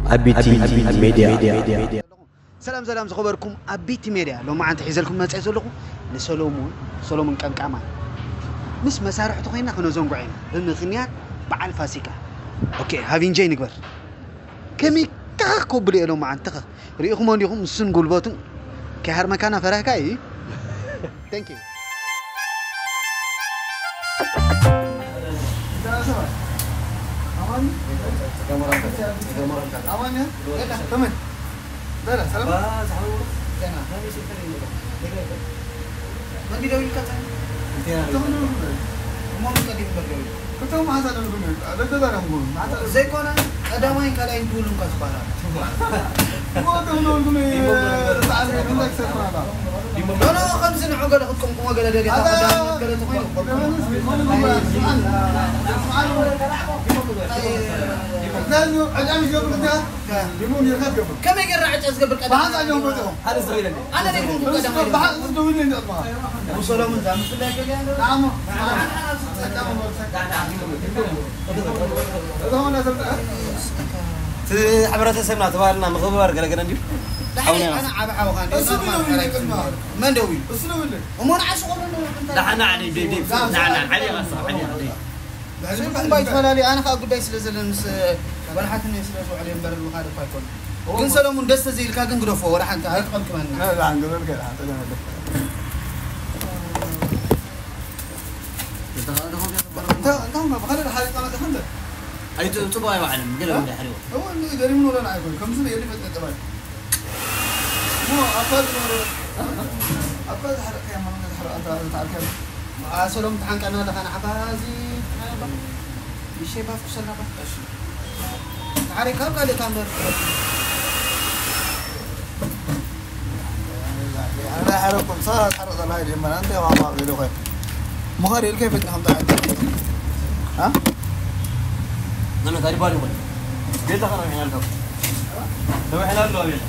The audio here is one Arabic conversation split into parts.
أبيتي ميديا. سلام زخبركم أبيتي ميديا لو ما عند حيزلكم ما تعزلكم لسولومون كان كمان مس مسارح تخينا كنا زنقعين بمخنيات بعد فاسكة أوكي هافين جاي نكبر كمي تاكو بلي لو ما عند تخ ريخم عندكم سن قلباتهم كهر مكان فرح كاي thank you aman ya teman dah salam jangan kami siapa ini nanti dawil kata mau kita di bergaul kita masa dulu ada orang pun saya kau ada main kalian dulu kas para mau dulu ni saat ini nak sekolah أنا خمس سنة عقد أخذكم كم عقد أدري هذا عقد تقول كم يقرأ عجز قبل كذا هذا صغير أنا ليكون كذا وصلوا من زمان نعم حبرت سمنا تبارنا مغبر قرقنا دي أنا عب عوان من دوي ومن عشق دحنا علي دي نعم علي أصلا علي لازم بايت فلالي أنا خاقول دايس لزلنس ولا حتى نسلسو عليهم برد وخارج فايكون كن سلامون دست زي الكاكن قرفه ولا حتى هاي قم كمان لا عن قبل كده حتى أنت ما بخلي الحالة أنا دخلت أي تبغى يوعلم قلنا من حلو هو اللي قريب ولا نعرف كم سنة يلي فتت طبعا مو أفضل أفضل حركة يا ماما حركة تعرف كم سلام امتحان كان هذا كان عبازي بشيء بافك سنة بس تعرف كم قال كم أنا حركم صارت حركة الله يجمع أنت وما غيره خير مخارج كيف تنهم تعرف ها أنا تاري بالي بالي جيت أخذ من هنا لو إحنا لو أبينا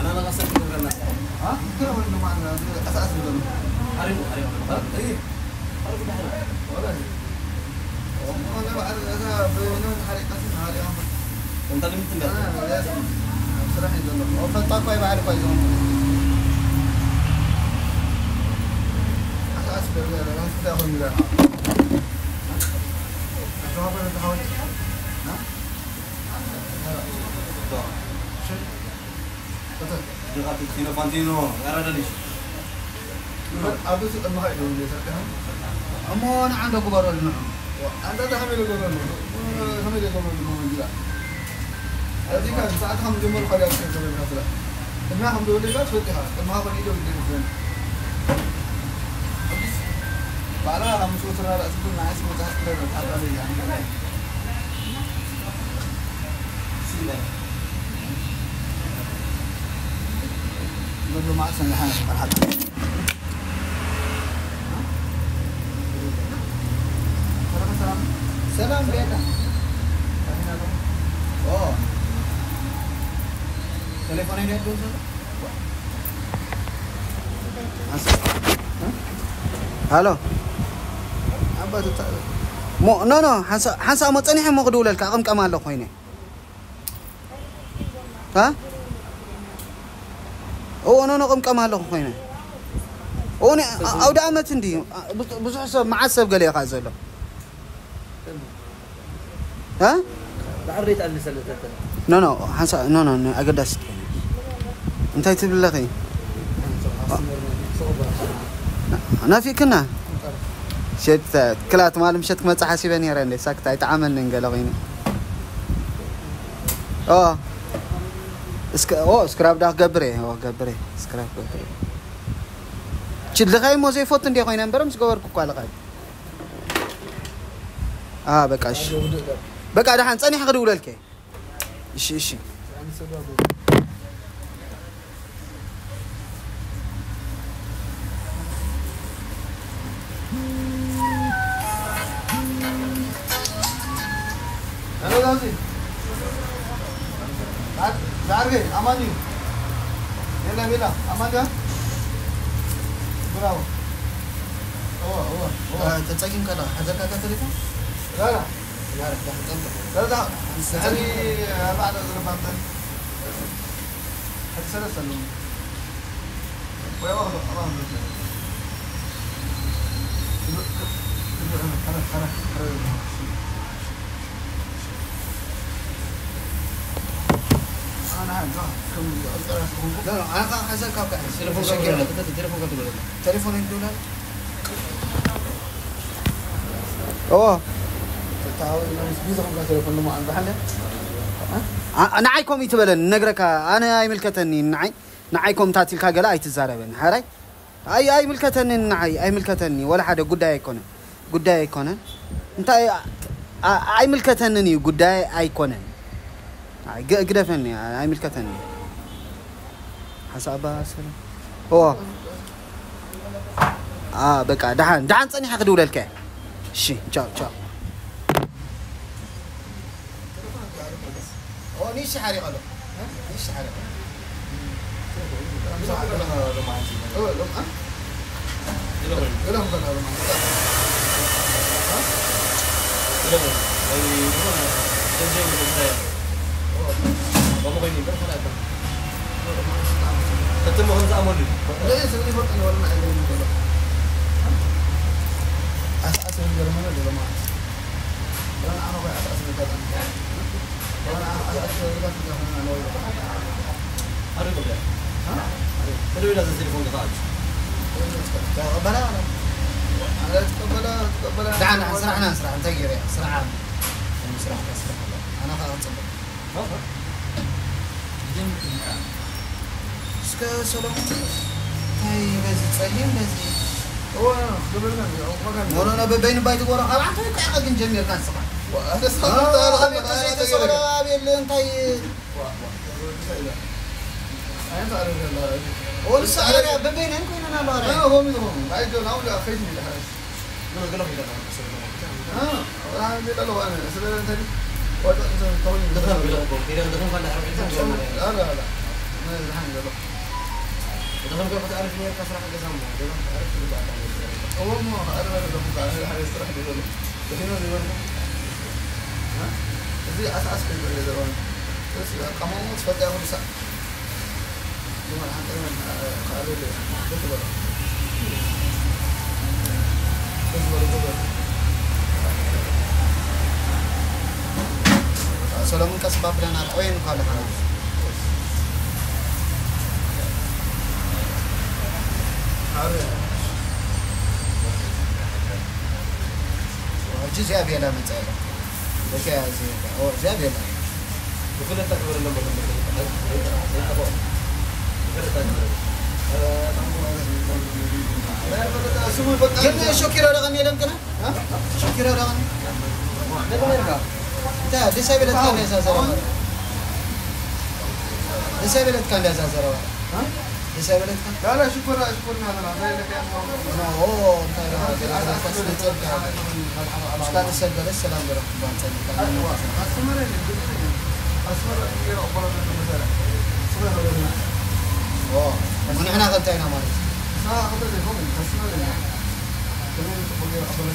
أنا لا قصدي كذا ها كيف هو إنه معنا أساس بدل حريم إيه ولا أنا بعد أنا بينهم حركة هذه أمر أنت اللي متنبه أنا صراحة إذا أو فتاة كوي بعد كوي أسبر لا لا تأخذ من ذا أشوف أنا تحاول ها دقات تينو فانتينو غير هذا ليش أبو سيد ما هاي دون ليش كمان أما أنا عندك برا المهم أنت ده هم اللي يقولون هم اللي يقولون لا هذه كان ساعات هم جمهور خلينا نسوي مثلا ما هم دول لا تفتحها ما هو بنيجي بدين بعدها هم شو ترى رأس كل ناس متحسن هذا يعني نقول ما أحسن لحنا فرحة سلام بيتا أوه تليفوني dia dulu halo apa tu tak mo no hansa mo tsani mo kedulal ka kam kamalo ko ini ha oh no kam kamalo ko ini oh ni او دعمت عندي بصح حساب معصب قال يا خازله ها بعريت أن سلتت نو حنسا نو أقدس أنت تبي لقي أنا في كنا شت كلات مال مشت ما تحاسبني يا رندي سكت يتعامل نقلقيني سكراب ده قبري سكراب قبري شد لقي مو زي فوت ندي خوينا برمس قور كوكا لقي بقى ده حنصني حق دولالك إيش هلا لازم دارجي أماني يلا أمان يا برافو تتصيم كذا حذر كذا تليفون لا لا لا لا تحت لا لا يعني بعد الرمضان حتى سنة ويا واحد لا لا انا حذر كذا تليفون كاتب ولا تليفون كاتب ولا تليفون الدولار اوه تعاون بيزا كم تليفون ما عند حدا نعيكم يتبلن نقرك انا اي ملكتني نعيكم تاتيل كاغلا اي تزاربن حراي اي ملكتني اي ملكتني ولا حدا قداي يكون انت اي ملكتني قداي ايكون قدفني اي ملكتني حسابها سلام هو بقى دحان صنيحه خدوللك شي تشاو نيش حاري قالوا نيش حاري دعنا اسرعنا نتغير اسرع انا خلاص اسكو سلام هاي بس فاهم بس هو قبلنا مولانا بين بايت ورا انت قاعد نجمع كان صباح وانا صار ولسه انا ببين انكم انا لا انا هو منهم بعد لو لا اخذني لحاجه قالوا انا بدي له انا سبب انت وقت انت طول دخل دخل لا لا لا ما الحمد لله دخل قلت تعرف اني كسر حق زمان عرفت اللي بعد هو ما انا لو كنت على حاجه استراحه دي لكن هو اللي ها دي اساس في الزمان بس قاموا تفضل اول ساعه لما حتى قالوا لي سلام كسباب لنا وين قال خلاص جزء أبي أنا متعلق بكي هذه هو جاب يلا وكل التكبير اللي جبنا شكرا رغم يلم كنا شكرا رغم ده ديسابيلت كان يسازر ديسابيلت كان يسازر ديسابيلت لا لا شكرا هذا زي لك انا اوه استاذ السجل السلام عليكم اسمر غير أقبل مثلا من احنا غلطينا مالك قبل الهم اسمر كمان غير أقبل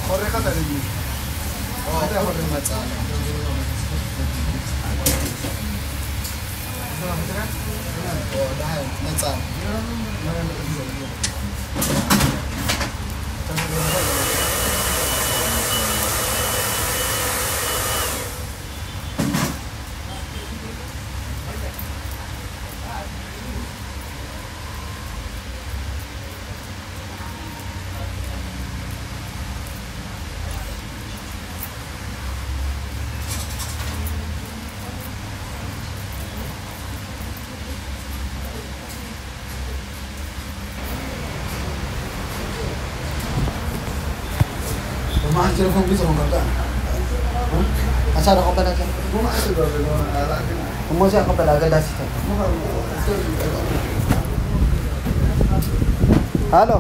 خريقة تجي هذا هو المثال ده مثال ما تليفون بيزا مقطع asal ako pala dyan. Kumuha ako pala agad dasi tayo. Halo.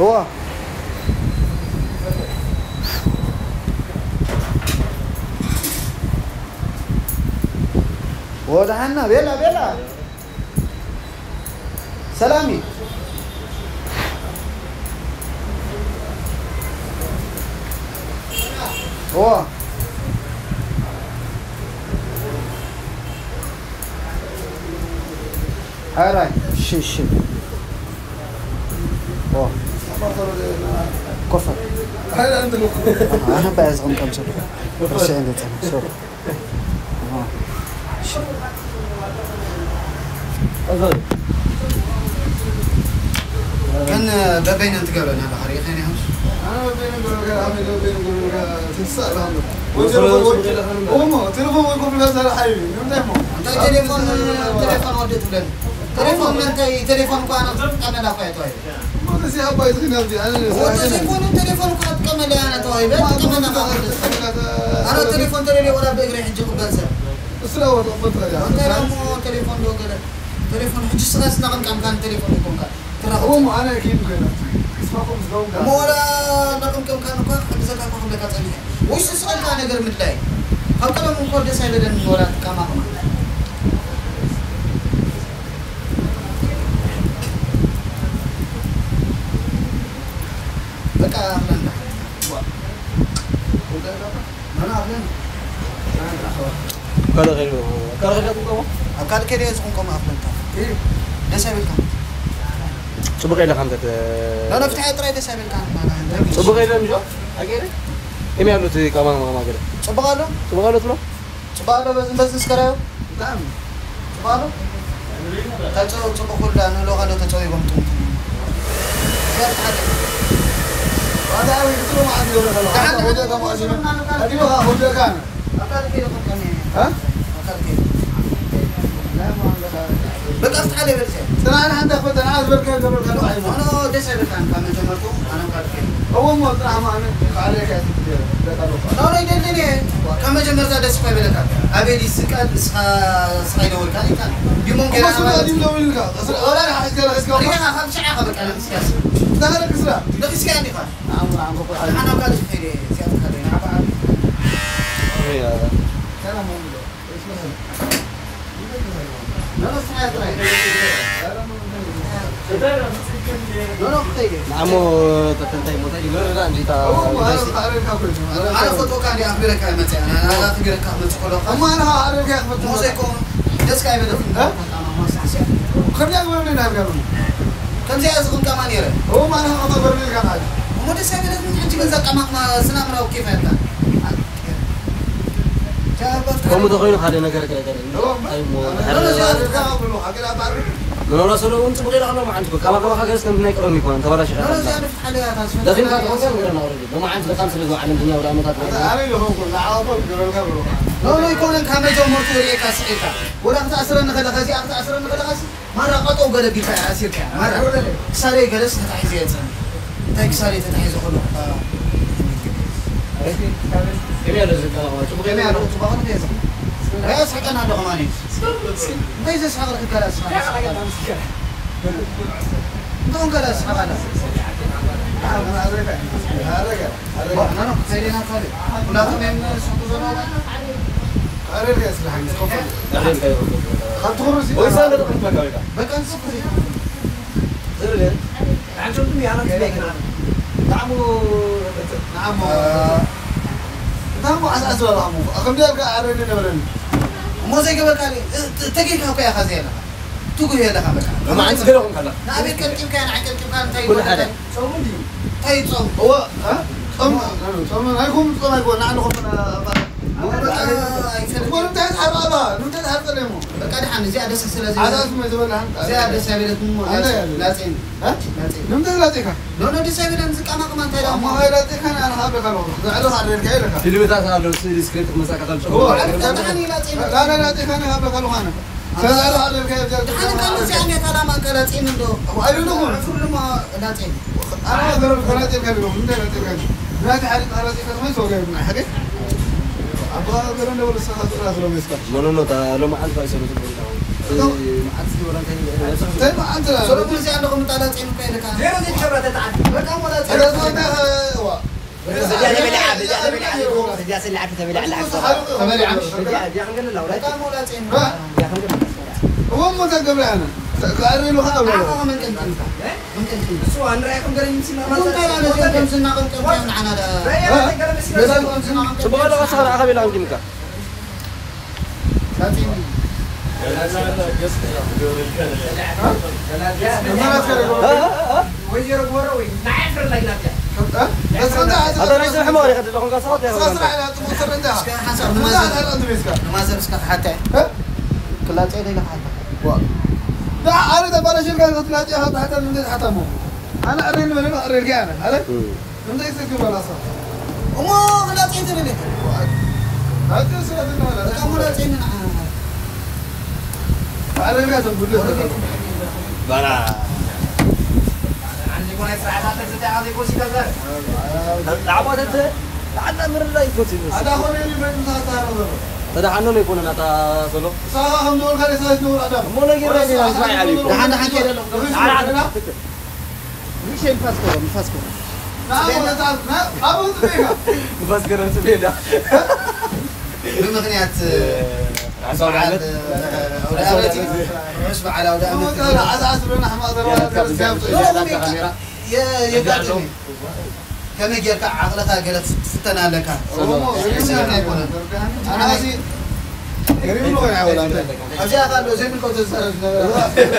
Tuwa. Wadahan na, bela. سلامي اوه هاي شي اوه كفر هاي عند انا بعز غم كم سنه بس عندي انا شوف كان بين انت قبل انا بحري خليني همش انا بين تنسى هم تليفون يقول لك هذا حبيبي انت تليفون وديت لنا تليفون انت تليفون انا لا فايت وايد ما تسي ابا يدخل نبدي انا تليفون كمل انا تويب انا تليفون تري ولا بقري حجك بنسى بس لو ضبطها يا انت تليفون دو كده تليفون حج سلاس نقم كان تليفون يكون ترى هو انا اكيد كده اسمعكم زوم مولا نقم كم كانوا كان حد زكاه كم لك تصلي وش سؤال كان غير متلاي هل كلام مقول ده سايلن ولا كما بقى أهلاً أنا أهلاً كذا غير كم أكاد كده يسكن كم أهلاً إيه ده سابق كم شو بقى لك أنت لا نفتح ترى ده سابق كم شو بقى لك مشو أكيد إيه ميالو تي كمان ما كده شو بقى له بس نسكره نعم شو بقى له تجوا شو بقول له أنا لو قالوا تجوا يبغون هذا عاوي يصير ما عندي ولا خلاص هذا كم عايزين هذه هو كان أكاد كده كم ها أكاد كده لا ما بقى أفتح عليه برسل ترى انا عندك فتره عايز بركه قبل كانوا أنا ده سابق كم جمركم أنا أكاد كده هو مو ترى ما انا عليك يا لا يدلني كم جمرت هذا سبب لك أبي لي سكان سخيل أول كان يوم كده أنا أديم لو لك ولا أنا حاسس كذا اسكت أنا خمس ساعة خبرك أنا سياسي دخلك إسلام لا سكان دي خان أنا قاعد في خير سياسة خير كلام مو لا سمعت رأي لا خير نعمو تنتهي متى لا أنت أنا فوتو كان يخبرك يا متى أنا أخبرك أحمد كله أما أنا أعرف يا أخي موسيقى دس كاي بدو ها خليني أقول لك نعم كم زي أزغن كمان يرى هو ما أنا أقدر أقول لك أنا مو دس كاي بدو أنت بنزل كمان ما سنام راو كيف هذا kamu tuh kau ada negara kira-kira ini. Menolak solo untuk beri rakan macam tu. Kalau kau kaget sekarang naik orang mikon, tahu rasa. Tapi kalau kau sekarang orang orang itu, macam tu kan selalu alam dunia orang muda. Lalu ikon yang kami jom mertu dia kasih kita. Orang tak asal nak ada kasih, tak asal nak ada kasih. Marah kau tu gada kita asir kan. Marah. Sari gada tak izin. Tak sari tak izin kalau. Ini ada sekarang. Coba kami ada, coba kan dia. Saya sekarang ada kemana? Baik saya sekarang kita kelas. Kau kelas apa? Mana? Saya nak kali. Ulah kami suatu zona. أعرف يا سلام. خطور سي. وين صار لكم بقى؟ Bahkan seperti. زين. عندكم مياه كذا. نعم نعم أساس ولا عمو أكمل لك أعرفني نبرني مو زي قبل كان تجي كهوك يا خزينة تقول هي لها بكرة ما عندك كلهم كلا. نبي كم كان عندك كم كان تاي كل حاجة. تاي صوم هو ها صم هيكون صم هيكون نحن خم أنت هذا أنت هذا ليمو بكرة حن زيادة سلسلة هذا اسمه زمان زيادة سبيلة مو لا تين ها نمت لا تيكا لو نودي سبيلة نزك أما كمان تاي ما هاي لا تيكا أنا حابب خلوه زعلوا هذا الكاي لك فيلم تاع هذا سكريبت مساك قال هو تعني لا تين لا لا تيكا أنا حابب خلوه أنا زعلوا هذا الكاي تعني كانوا زعني ترى ما كلا تين دو وأيوه نقول كل ما لا تين أنا أقدر خلاتي الكاي لهم أنت لا تيكا لا تعرف خلاتي كذا ما يسوي من حاجة أبغى أقدر أنا ولا سخط ولا أخلو مسكت منو تا لو ما عاد فايسر ما عاد في ولا كان طيب أنت سولو كل زي عندكم تالا تين كاي لك زيرو دي خبرة تتعب بكم ولا تين هذا صوته هو زيادة بلعب زيادة بلعب زيادة اللعب تبي لعب ثمانية عام يا خلينا لو بكم ولا تين هو مو تقبل أنا قاري له خا ولا ممكن شو أنا رايكم قريب مسنا ما كم سنة كم معنا شو بقول لك أصغر أخبي لهم جمكة هذا ليس حماري خد لهم قصات يا كلها تعيد لك حاجة لا أنا تبغى أشيل كذا تلاقي هذا حتى من حتى مو أنا أريل من هنا أريل جانا هلا من ذي سكوا ولا صار وما لا تعيد لك هذا سوى ذي كم لا تعيد أريل جانا تقول له برا عندي كونك ساعات تزيد عندي كوسي كذا لعبات أنت عندنا من الله يكوتي هذا هو اللي من ساعة تدا عنو ليكون أنا سولو ساعة هم دول خلي ساعة نور أدم مو نجيب لي نسمع عليكم دحنا حكي له عندنا مش الفاسكو الفاسكو نعم ولا تعرف نعم أبو تبيها بس كنا سبينا بمغنيات عسال أولادي مش على أولادي لا عاد لنا حماد يا قاعدين كم يجي عقلك قالت ستنا لك أنا هذه قريب له يا ولد أجي أقول زين من كوتس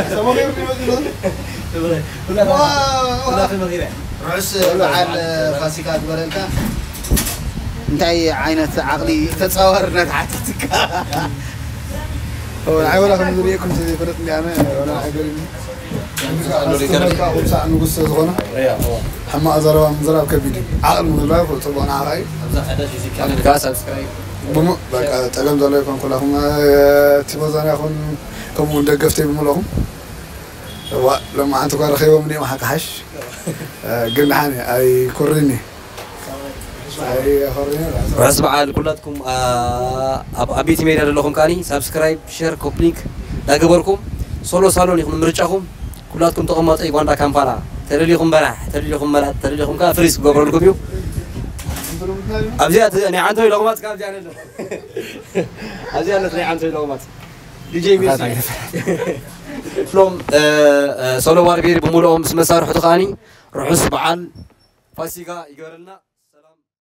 سمو غير ولا في مغيرة رأس مع الفاسيكات بريلكا انتي عينة عقلي تتصورنا تحتك هو عاول أخذ مديرية كنت زي فرت لي أنا ولا عقلي أقول ساعة نقص زغنا حما أزروا من زراب كبير عقل من الله وطبعا عراي كاس سبسكرايب بمو بقى تكلم دولة كلهم تبغى أخون كم مدقفتي بملهم لما أنت قال خيوم مني ما حكحش قلنا حني أي كوريني أي كوريني رأس بعال كلاتكم أبيتي ميرا لكم كاني سبسكرايب شير كوبلينك داقبركم سولو صالون يكون مرجعكم كلاتكم تقومات أي واندا كامبالا تريليكم برح تريليكم ملات تريليكم كافريس قبر لكم يو أبزيات يعني عنده لغمات كان جاني أبزيات عنده لغمات دي جي ميوزك فلوم سولو واربير بمولهم مسار حتقاني رحس بعال فاسيقا يقولنا